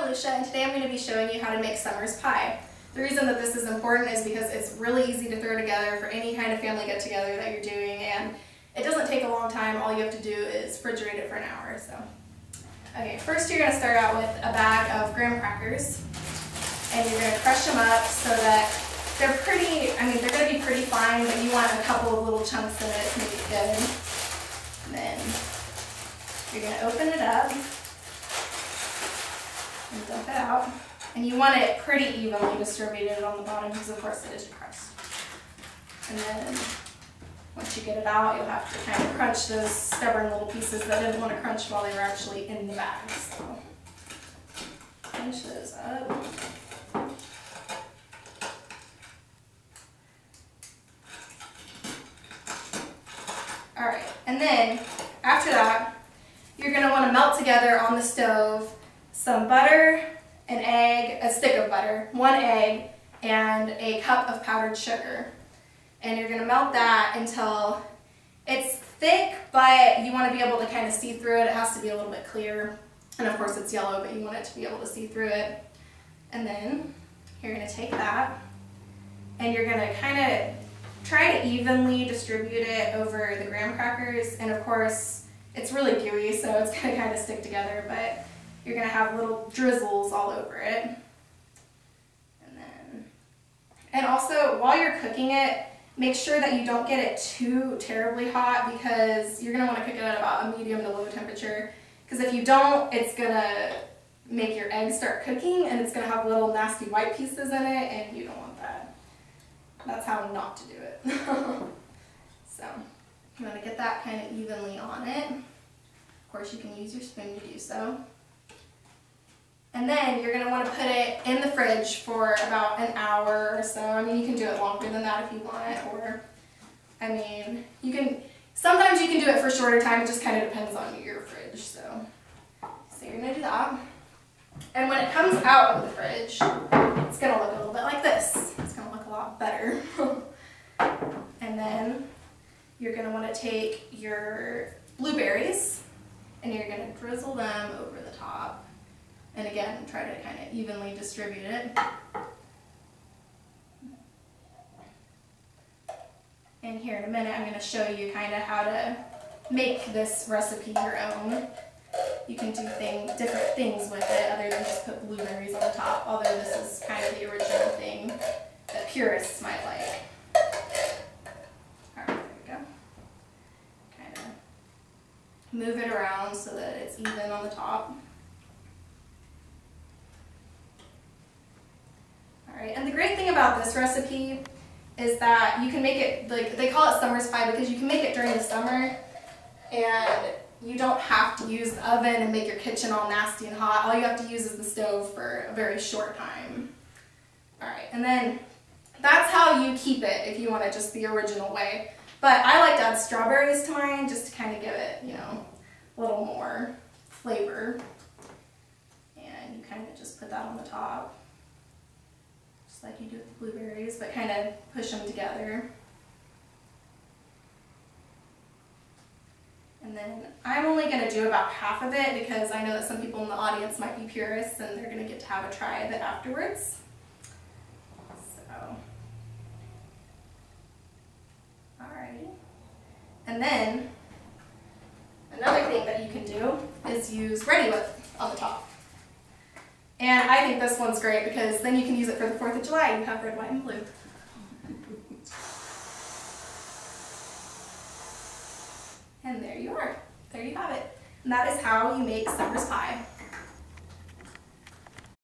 Cora Lucia, and today I'm going to be showing you how to make summer's pie. The reason that this is important is because it's really easy to throw together for any kind of family get-together that you're doing, and it doesn't take a long time. All you have to do is refrigerate it for an hour. Okay, first you're going to start out with a bag of graham crackers, and you're going to crush them up so that they're they're going to be pretty fine, but you want a couple of little chunks in it to make it good. And then you're going to open it up and dump it out. And you want it pretty evenly distributed on the bottom because of course it is crust. And then once you get it out, you'll have to kind of crunch those stubborn little pieces that didn't want to crunch while they were actually in the bag. So crunch those up. Alright, and then after that, you're going to want to melt together on the stove some butter, an egg, a stick of butter, 1 egg, and a cup of powdered sugar. And you're going to melt that until it's thick, but you want to be able to kind of see through it. It has to be a little bit clear. And of course it's yellow, but you want it to be able to see through it. And then you're going to take that and you're going to kind of try to evenly distribute it over the graham crackers. And of course it's really gooey, so it's going to kind of stick together, but you're going to have little drizzles all over it. And also, while you're cooking it, make sure that you don't get it too terribly hot because you're going to want to cook it at about a medium to low temperature. Because if you don't, it's going to make your eggs start cooking and it's going to have little nasty white pieces in it, and you don't want that. That's how not to do it. So you want to get that kind of evenly on it. Of course, you can use your spoon to do so. And then you're going to want to put it in the fridge for about an hour or so. I mean, you can do it longer than that if you want, or, I mean, sometimes you can do it for a shorter time. It just kind of depends on your fridge. So you're going to do that. And when it comes out of the fridge, it's going to look a little bit like this. It's going to look a lot better. And then you're going to want to take your blueberries and you're going to drizzle them over the top. And again, try to kind of evenly distribute it. And here in a minute, I'm going to show you kind of how to make this recipe your own. You can do different things with it other than just put blueberries on the top, although this is kind of the original thing that purists might like. Alright, there we go. Kind of move it around so that it's even on the top. Alright, and the great thing about this recipe is that you can make it, like they call it summer's pie because you can make it during the summer and you don't have to use the oven and make your kitchen all nasty and hot. All you have to use is the stove for a very short time. Alright, and then that's how you keep it if you want it just the original way. But I like to add strawberries to mine just to kind of give it, a little more flavor. And you kind of just put that on the top. Just like you do with the blueberries, but kind of push them together. And then I'm only going to do about half of it because I know that some people in the audience might be purists and they're going to get to have a try of it afterwards. So, alrighty. And then another thing that you can do is use Ready Whip on the top. And I think this one's great because then you can use it for the 4th of July. You have red, white, and blue. And there you are. There you have it. And that is how you make summer's pie.